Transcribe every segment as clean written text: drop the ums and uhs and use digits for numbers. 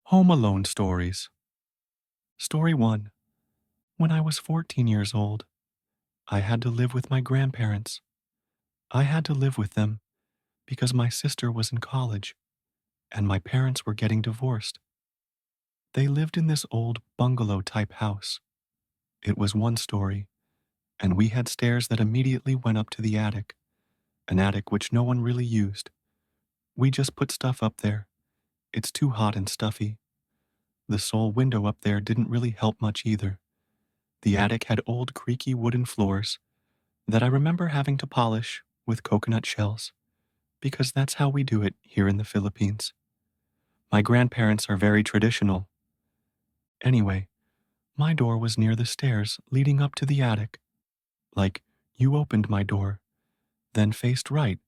Home Alone Stories. Story 1. When I was 14 years old, I had to live with my grandparents. I had to live with them because my sister was in college and my parents were getting divorced. They lived in this old bungalow type house. It was one story, and we had stairs that immediately went up to the attic, an attic which no one really used. We just put stuff up there. It's too hot and stuffy. The sole window up there didn't really help much either. The attic had old creaky wooden floors that I remember having to polish with coconut shells, because that's how we do it here in the Philippines. My grandparents are very traditional. Anyway, my door was near the stairs leading up to the attic. Like, you opened my door, then faced right,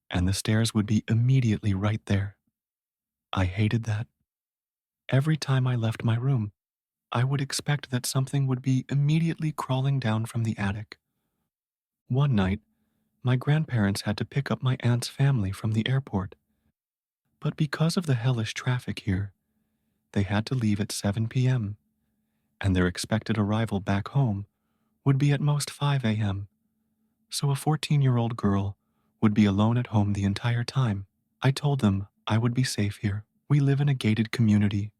and the stairs would be immediately right there. I hated that. Every time I left my room, I would expect that something would be immediately crawling down from the attic. One night, my grandparents had to pick up my aunt's family from the airport. But because of the hellish traffic here, they had to leave at 7 p.m., and their expected arrival back home would be at most 5 a.m. So a 14-year-old girl would be alone at home the entire time. I told them I would be safe here. We live in a gated community.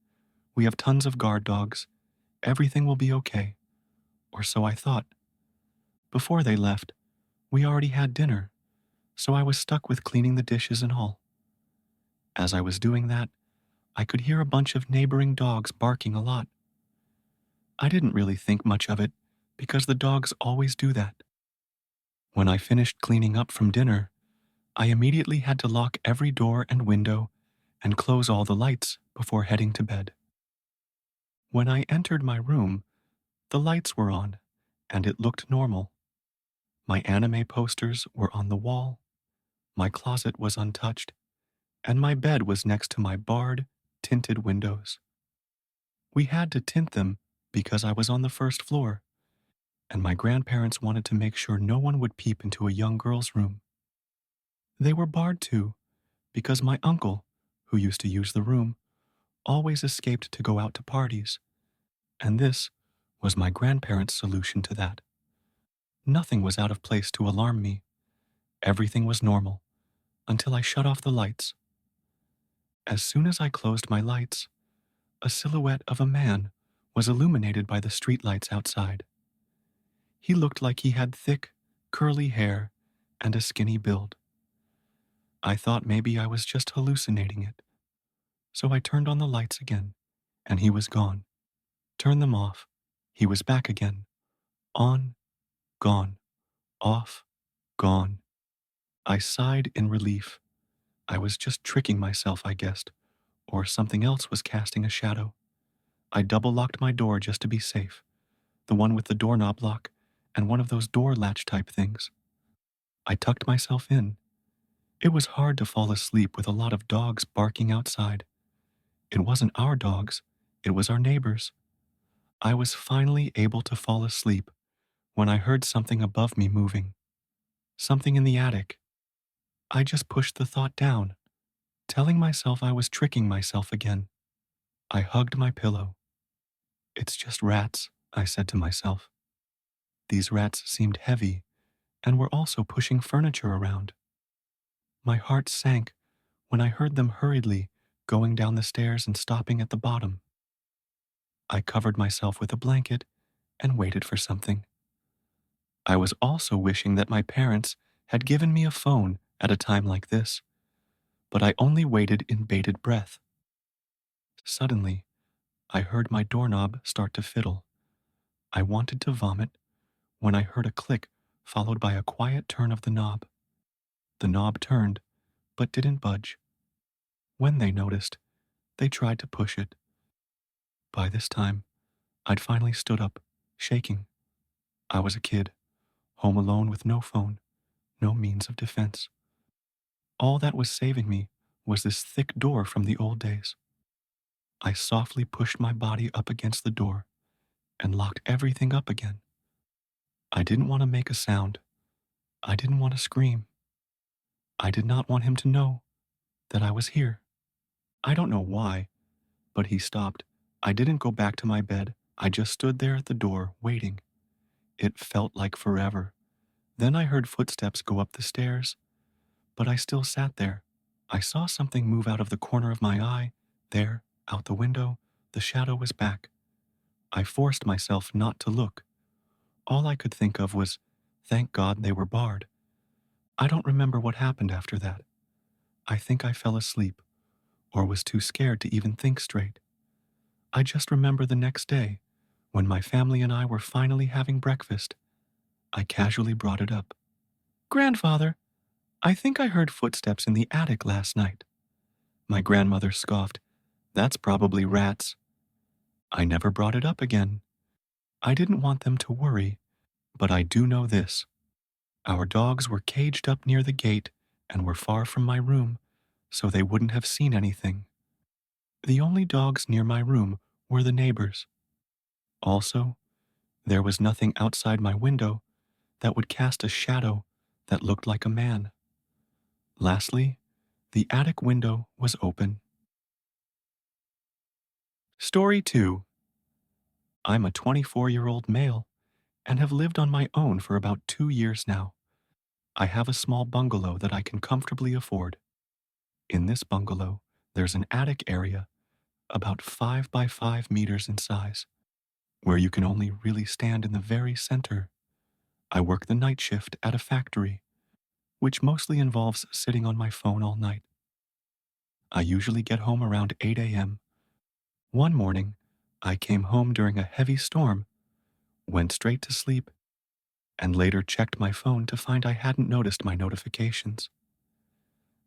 We have tons of guard dogs. Everything will be okay. Or so I thought. Before they left, we already had dinner, so I was stuck with cleaning the dishes and all. As I was doing that, I could hear a bunch of neighboring dogs barking a lot. I didn't really think much of it because the dogs always do that. When I finished cleaning up from dinner, I immediately had to lock every door and window and close all the lights before heading to bed. When I entered my room, the lights were on and it looked normal. My anime posters were on the wall, my closet was untouched, and my bed was next to my barred, tinted windows. We had to tint them because I was on the first floor, and my grandparents wanted to make sure no one would peep into a young girl's room. They were barred too, because my uncle, who used to use the room, always escaped to go out to parties, and this was my grandparents' solution to that. Nothing was out of place to alarm me. Everything was normal, until I shut off the lights. As soon as I closed my lights, a silhouette of a man was illuminated by the streetlights outside. He looked like he had thick, curly hair and a skinny build. I thought maybe I was just hallucinating it. So I turned on the lights again, and he was gone. Turned them off. He was back again. On, gone, off, gone. I sighed in relief. I was just tricking myself, I guessed, or something else was casting a shadow. I double-locked my door just to be safe, the one with the doorknob lock and one of those door latch type things. I tucked myself in. It was hard to fall asleep with a lot of dogs barking outside. It wasn't our dogs, it was our neighbors. I was finally able to fall asleep when I heard something above me moving. Something in the attic. I just pushed the thought down, telling myself I was tricking myself again. I hugged my pillow. It's just rats, I said to myself. These rats seemed heavy and were also pushing furniture around. My heart sank when I heard them hurriedly going down the stairs and stopping at the bottom. I covered myself with a blanket and waited for something. I was also wishing that my parents had given me a phone at a time like this, but I only waited in bated breath. Suddenly, I heard my doorknob start to fiddle. I wanted to vomit when I heard a click followed by a quiet turn of the knob. The knob turned, but didn't budge. When they noticed, they tried to push it. By this time, I'd finally stood up, shaking. I was a kid, home alone with no phone, no means of defense. All that was saving me was this thick door from the old days. I softly pushed my body up against the door and locked everything up again. I didn't want to make a sound. I didn't want to scream. I did not want him to know that I was here. I don't know why, But he stopped. I didn't go back to my bed. I just stood there at the door, waiting. It felt like forever. Then I heard footsteps go up the stairs, but I still sat there. I saw something move out of the corner of my eye. There, out the window, the shadow was back. I forced myself not to look. All I could think of was, thank God they were barred. I don't remember what happened after that. I think I fell asleep, or was too scared to even think straight. I just remember the next day, when my family and I were finally having breakfast, I casually brought it up. Grandfather, I think I heard footsteps in the attic last night. My grandmother scoffed. That's probably rats. I never brought it up again. I didn't want them to worry, but I do know this. Our dogs were caged up near the gate and were far from my room, so they wouldn't have seen anything. The only dogs near my room were the neighbors. Also, there was nothing outside my window that would cast a shadow that looked like a man. Lastly, the attic window was open. Story 2. I'm a 24-year-old male and have lived on my own for about 2 years now. I have a small bungalow that I can comfortably afford. In this bungalow, there's an attic area about 5 by 5 meters in size, where you can only really stand in the very center. I work the night shift at a factory, which mostly involves sitting on my phone all night. I usually get home around 8 a.m. One morning, I came home during a heavy storm, went straight to sleep, and later checked my phone to find I hadn't noticed my notifications.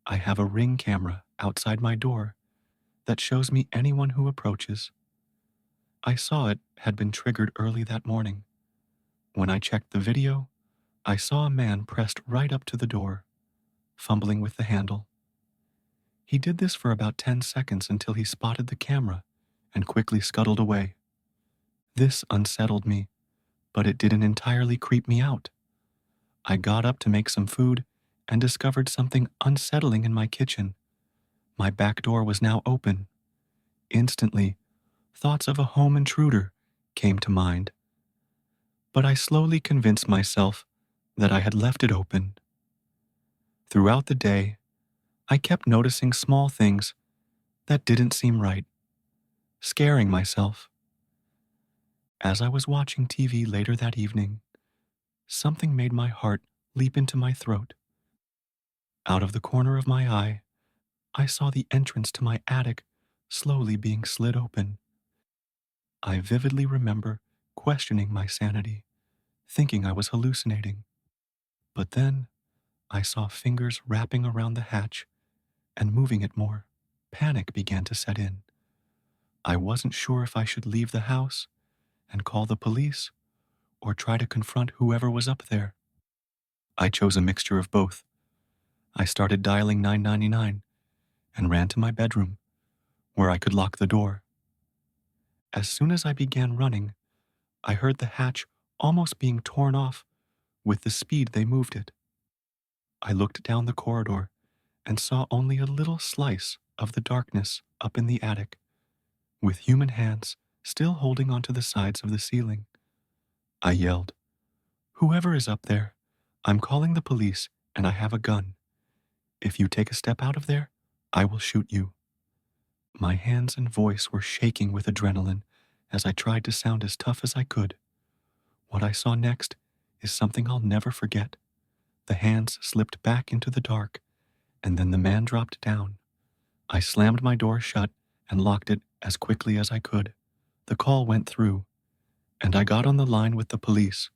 I have a Ring camera outside my door that shows me anyone who approaches. I saw it had been triggered early that morning. When I checked the video, I saw a man pressed right up to the door, fumbling with the handle. He did this for about 10 seconds until he spotted the camera and quickly scuttled away. This unsettled me, but it didn't entirely creep me out. I got up to make some food and discovered something unsettling in my kitchen. My back door was now open. Instantly, thoughts of a home intruder came to mind. But I slowly convinced myself that I had left it open. Throughout the day, I kept noticing small things that didn't seem right, scaring myself. As I was watching TV later that evening, something made my heart leap into my throat. Out of the corner of my eye, I saw the entrance to my attic slowly being slid open. I vividly remember questioning my sanity, thinking I was hallucinating. But then I saw fingers wrapping around the hatch and moving it more. Panic began to set in. I wasn't sure if I should leave the house and call the police or try to confront whoever was up there. I chose a mixture of both. I started dialing 999 and ran to my bedroom, where I could lock the door. As soon as I began running, I heard the hatch almost being torn off with the speed they moved it. I looked down the corridor and saw only a little slice of the darkness up in the attic, with human hands still holding onto the sides of the ceiling. I yelled, "Whoever is up there, I'm calling the police and I have a gun. If you take a step out of there, I will shoot you." My hands and voice were shaking with adrenaline as I tried to sound as tough as I could. What I saw next is something I'll never forget. The hands slipped back into the dark, and then the man dropped down. I slammed my door shut and locked it as quickly as I could. The call went through, and I got on the line with the police,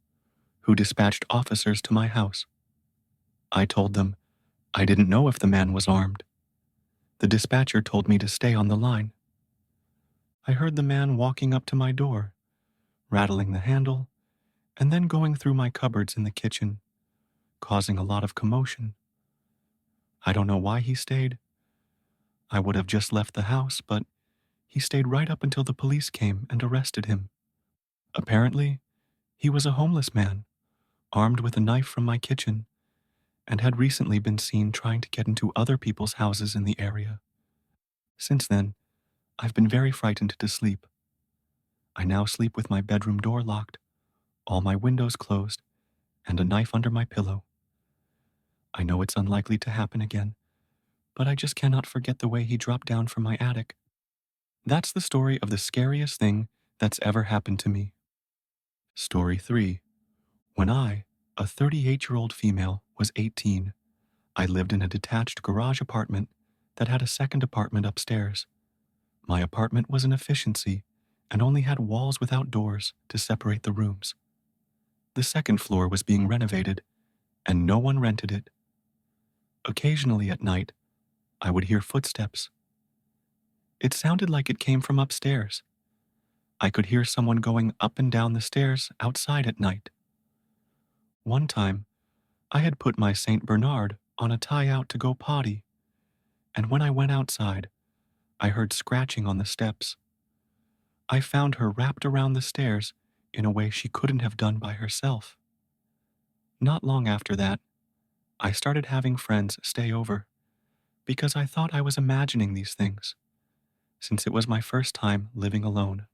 who dispatched officers to my house. I told them I didn't know if the man was armed. The dispatcher told me to stay on the line. I heard the man walking up to my door, rattling the handle, and then going through my cupboards in the kitchen, causing a lot of commotion. I don't know why he stayed. I would have just left the house, but he stayed right up until the police came and arrested him. Apparently, he was a homeless man, armed with a knife from my kitchen, and had recently been seen trying to get into other people's houses in the area. Since then, I've been very frightened to sleep. I now sleep with my bedroom door locked, all my windows closed, and a knife under my pillow. I know it's unlikely to happen again, but I just cannot forget the way he dropped down from my attic. That's the story of the scariest thing that's ever happened to me. Story 3. When I, a 38-year-old female, was 18, I lived in a detached garage apartment that had a second apartment upstairs. My apartment was an efficiency and only had walls without doors to separate the rooms. The second floor was being renovated, and no one rented it. Occasionally at night, I would hear footsteps. It sounded like it came from upstairs. I could hear someone going up and down the stairs outside at night. One time, I had put my St. Bernard on a tie out to go potty, and when I went outside, I heard scratching on the steps. I found her wrapped around the stairs in a way she couldn't have done by herself. Not long after that, I started having friends stay over because I thought I was imagining these things, since it was my first time living alone.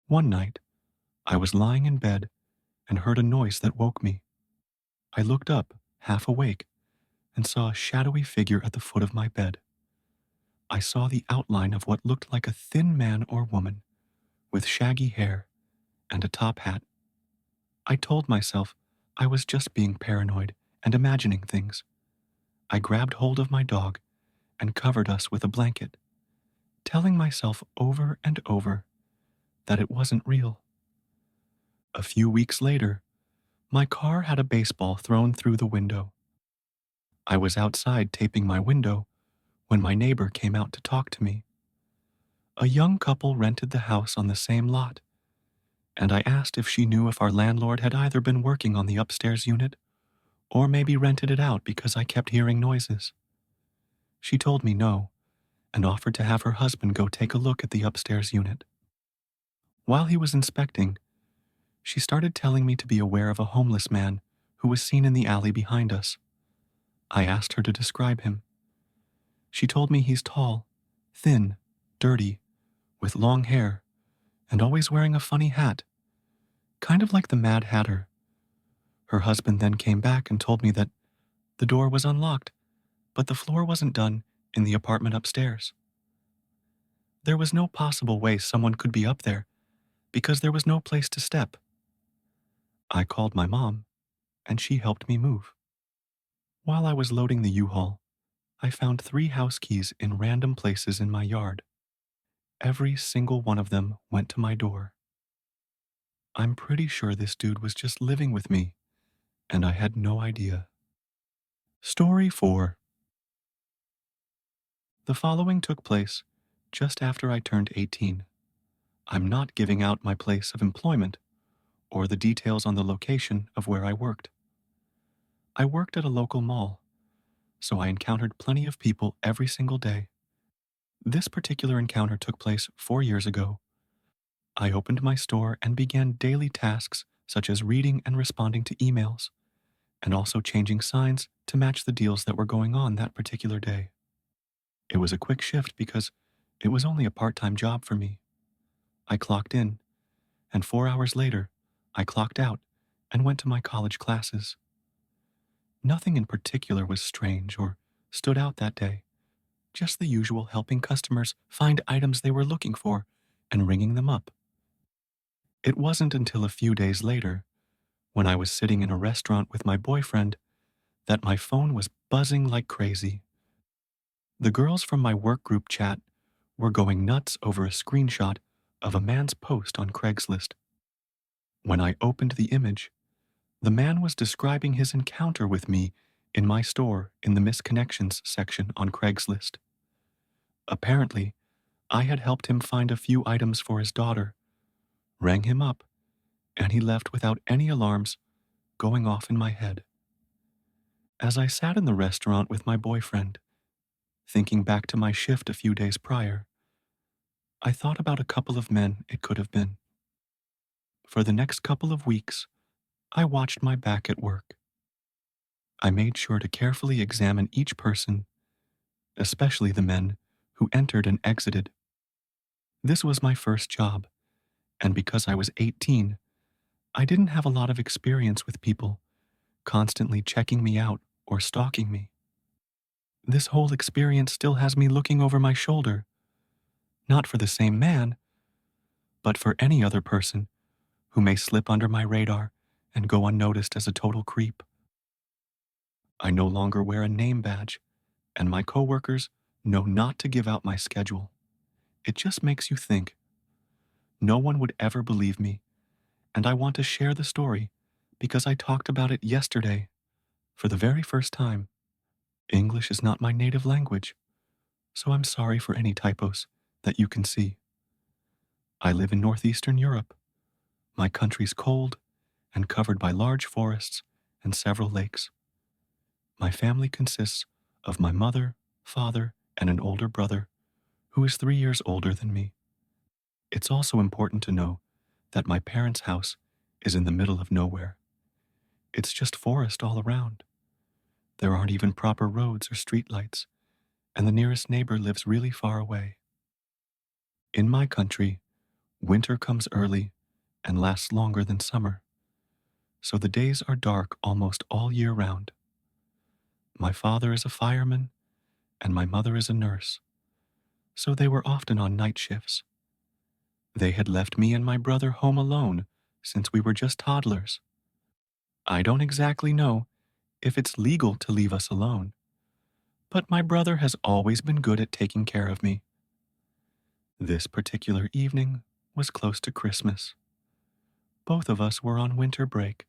One night, I was lying in bed and heard a noise that woke me. I looked up, half awake, and saw a shadowy figure at the foot of my bed. I saw the outline of what looked like a thin man or woman with shaggy hair and a top hat. I told myself I was just being paranoid and imagining things. I grabbed hold of my dog and covered us with a blanket, telling myself over and over that it wasn't real. A few weeks later, my car had a baseball thrown through the window. I was outside taping my window when my neighbor came out to talk to me. A young couple rented the house on the same lot, and I asked if she knew if our landlord had either been working on the upstairs unit or maybe rented it out because I kept hearing noises. She told me no and offered to have her husband go take a look at the upstairs unit. While he was inspecting, she started telling me to be aware of a homeless man who was seen in the alley behind us. I asked her to describe him. She told me he's tall, thin, dirty, with long hair, and always wearing a funny hat, kind of like the Mad Hatter. Her husband then came back and told me that the door was unlocked, but the floor wasn't done in the apartment upstairs. There was no possible way someone could be up there because there was no place to step. I called my mom, and she helped me move. While I was loading the U-Haul, I found 3 house keys in random places in my yard. Every single one of them went to my door. I'm pretty sure this dude was just living with me, and I had no idea. Story 4. The following took place just after I turned 18. I'm not giving out my place of employment or the details on the location of where I worked. I worked at a local mall, so I encountered plenty of people every single day. This particular encounter took place 4 years ago. I opened my store and began daily tasks such as reading and responding to emails, and also changing signs to match the deals that were going on that particular day. It was a quick shift because it was only a part-time job for me. I clocked in, and 4 hours later, I clocked out and went to my college classes. Nothing in particular was strange or stood out that day, just the usual helping customers find items they were looking for and ringing them up. It wasn't until a few days later, when I was sitting in a restaurant with my boyfriend, that my phone was buzzing like crazy. The girls from my work group chat were going nuts over a screenshot of a man's post on Craigslist. When I opened the image, the man was describing his encounter with me in my store in the misconnections section on Craigslist. Apparently, I had helped him find a few items for his daughter, rang him up, and he left without any alarms going off in my head. As I sat in the restaurant with my boyfriend, thinking back to my shift a few days prior, I thought about a couple of men it could have been. For the next couple of weeks, I watched my back at work. I made sure to carefully examine each person, especially the men who entered and exited This was my first job, and because I was 18, I didn't have a lot of experience with people constantly checking me out or stalking me. This whole experience still has me looking over my shoulder, not for the same man, but for any other person who may slip under my radar and go unnoticed as a total creep. I no longer wear a name badge, and my coworkers know not to give out my schedule. It just makes you think. No one would ever believe me, and I want to share the story because I talked about it yesterday for the very first time. English is not my native language, so I'm sorry for any typos that you can see. I live in northeastern Europe. My country's cold and covered by large forests and several lakes. My family consists of my mother, father, and an older brother who is 3 years older than me. It's also important to know that my parents' house is in the middle of nowhere. It's just forest all around. There aren't even proper roads or streetlights, and the nearest neighbor lives really far away. In my country, winter comes early and lasts longer than summer, so the days are dark almost all year round. My father is a fireman, and my mother is a nurse, so they were often on night shifts. They had left me and my brother home alone since we were just toddlers. I don't exactly know if it's legal to leave us alone, but my brother has always been good at taking care of me. This particular evening was close to Christmas. Both of us were on winter break,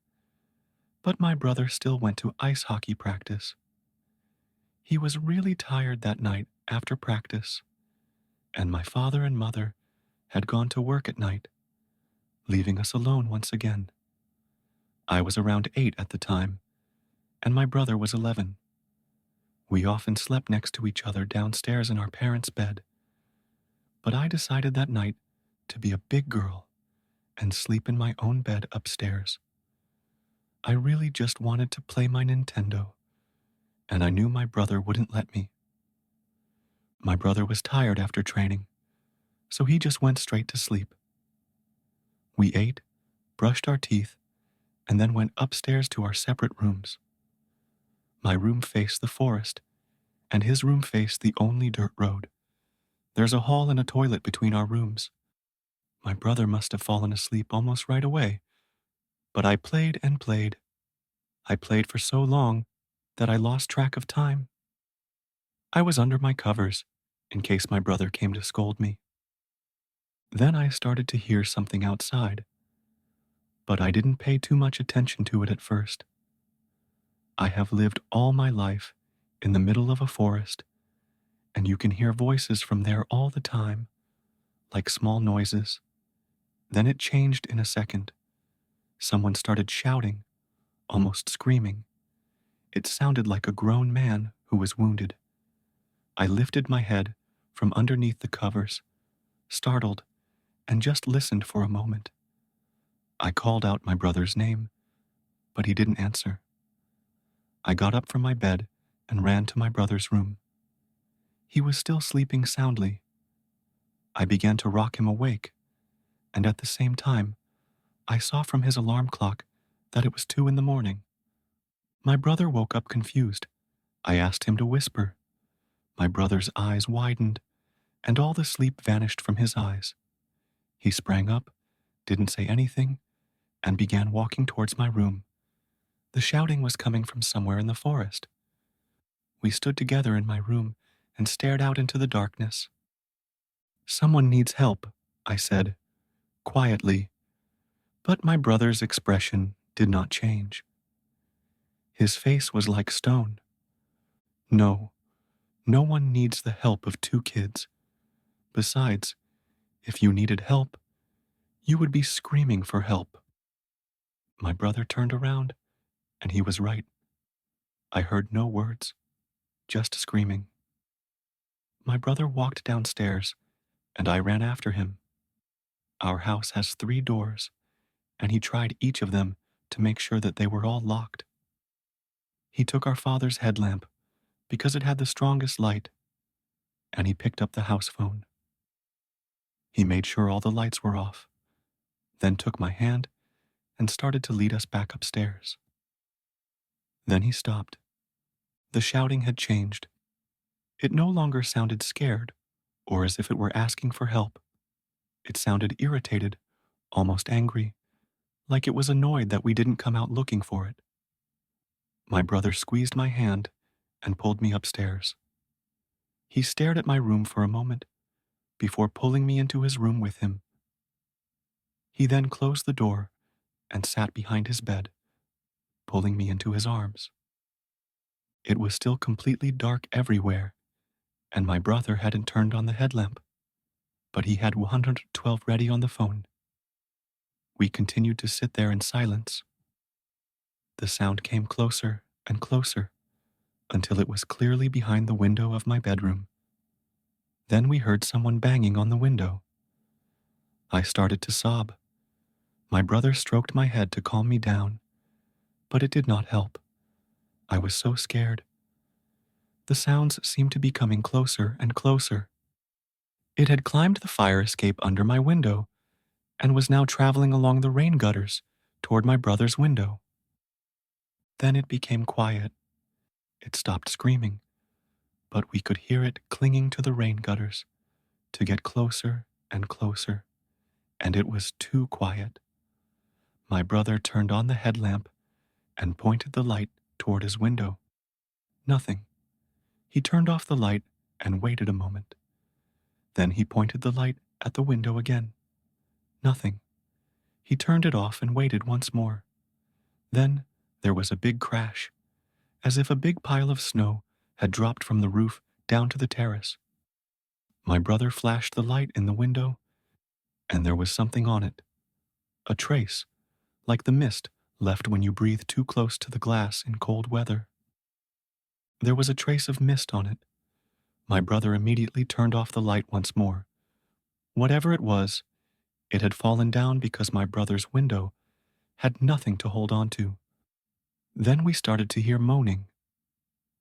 but my brother still went to ice hockey practice. He was really tired that night after practice, and my father and mother had gone to work at night, leaving us alone once again. I was around 8 at the time, and my brother was 11. We often slept next to each other downstairs in our parents' bed, but I decided that night to be a big girl and sleep in my own bed upstairs. I really just wanted to play my Nintendo, and I knew my brother wouldn't let me. My brother was tired after training, so he just went straight to sleep. We ate, brushed our teeth, and then went upstairs to our separate rooms. My room faced the forest, and his room faced the only dirt road. There's a hall and a toilet between our rooms. My brother must have fallen asleep almost right away, but I played and played. I played for so long that I lost track of time. I was under my covers in case my brother came to scold me. Then I started to hear something outside, but I didn't pay too much attention to it at first. I have lived all my life in the middle of a forest, and you can hear voices from there all the time, like small noises. Then it changed in a second. Someone started shouting, almost screaming. It sounded like a grown man who was wounded. I lifted my head from underneath the covers, startled, and just listened for a moment. I called out my brother's name, but he didn't answer. I got up from my bed and ran to my brother's room. He was still sleeping soundly. I began to rock him awake, and at the same time, I saw from his alarm clock that it was 2 in the morning. My brother woke up confused. I asked him to whisper. My brother's eyes widened, and all the sleep vanished from his eyes. He sprang up, didn't say anything, and began walking towards my room. The shouting was coming from somewhere in the forest. We stood together in my room and stared out into the darkness. "Someone needs help," I said, quietly, but my brother's expression did not change. His face was like stone. "No, no one needs the help of 2 kids. Besides, if you needed help, you would be screaming for help." My brother turned around, and he was right. I heard no words, just screaming. My brother walked downstairs, and I ran after him. Our house has 3 doors, and he tried each of them to make sure that they were all locked. He took our father's headlamp because it had the strongest light, and he picked up the house phone. He made sure all the lights were off, then took my hand and started to lead us back upstairs. Then he stopped. The shouting had changed. It no longer sounded scared or as if it were asking for help. It sounded irritated, almost angry, like it was annoyed that we didn't come out looking for it. My brother squeezed my hand and pulled me upstairs. He stared at my room for a moment before pulling me into his room with him. He then closed the door and sat behind his bed, pulling me into his arms. It was still completely dark everywhere, and my brother hadn't turned on the headlamp, but he had 112 ready on the phone. We continued to sit there in silence. The sound came closer and closer until it was clearly behind the window of my bedroom. Then we heard someone banging on the window. I started to sob. My brother stroked my head to calm me down, but it did not help. I was so scared. The sounds seemed to be coming closer and closer. It had climbed the fire escape under my window and was now traveling along the rain gutters toward my brother's window. Then it became quiet. It stopped screaming, but we could hear it clinging to the rain gutters to get closer and closer, and it was too quiet. My brother turned on the headlamp and pointed the light toward his window. Nothing. He turned off the light and waited a moment. Then he pointed the light at the window again. Nothing. He turned it off and waited once more. Then there was a big crash, as if a big pile of snow had dropped from the roof down to the terrace. My brother flashed the light in the window, and there was something on it. A trace, like the mist left when you breathe too close to the glass in cold weather. There was a trace of mist on it. My brother immediately turned off the light once more. Whatever it was, it had fallen down because my brother's window had nothing to hold on to. Then we started to hear moaning.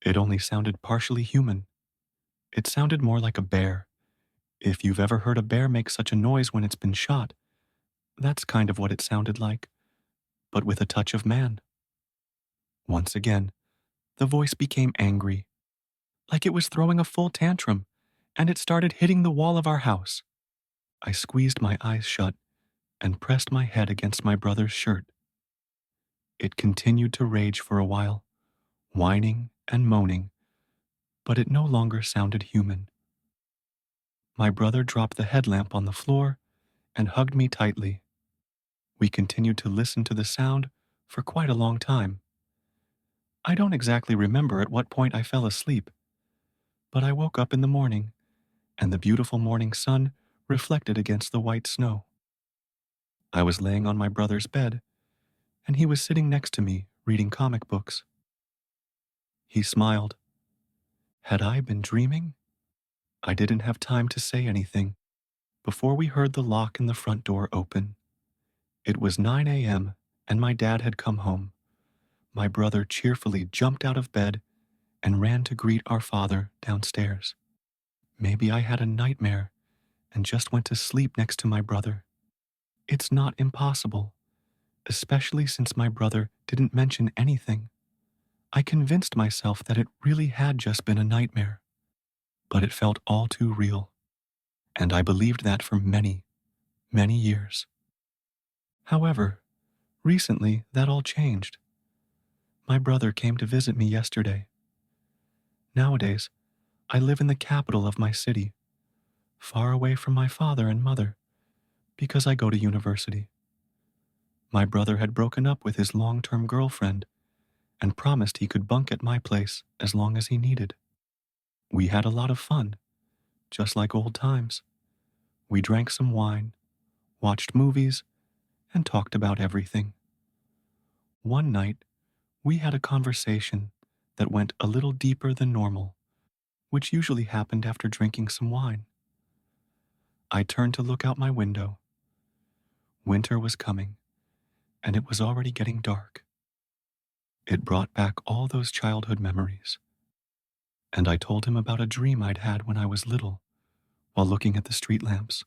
It only sounded partially human. It sounded more like a bear. If you've ever heard a bear make such a noise when it's been shot, that's kind of what it sounded like, but with a touch of man. Once again, the voice became angry, like it was throwing a full tantrum, and it started hitting the wall of our house. I squeezed my eyes shut and pressed my head against my brother's shirt. It continued to rage for a while, whining and moaning, but it no longer sounded human. My brother dropped the headlamp on the floor and hugged me tightly. We continued to listen to the sound for quite a long time. I don't exactly remember at what point I fell asleep, but I woke up in the morning, and the beautiful morning sun reflected against the white snow. I was laying on my brother's bed, and he was sitting next to me reading comic books. He smiled. Had I been dreaming? I didn't have time to say anything before we heard the lock in the front door open. It was 9 a.m., and my dad had come home. My brother cheerfully jumped out of bed and ran to greet our father downstairs. Maybe I had a nightmare and just went to sleep next to my brother. It's not impossible, especially since my brother didn't mention anything. I convinced myself that it really had just been a nightmare, but it felt all too real, and I believed that for many, many years. However, recently that all changed. My brother came to visit me yesterday. Nowadays, I live in the capital of my city, far away from my father and mother, because I go to university. My brother had broken up with his long-term girlfriend and promised he could bunk at my place as long as he needed. We had a lot of fun, just like old times. We drank some wine, watched movies, and talked about everything. One night, we had a conversation that went a little deeper than normal, which usually happened after drinking some wine. I turned to look out my window. Winter was coming, and it was already getting dark. It brought back all those childhood memories, and I told him about a dream I'd had when I was little while looking at the street lamps.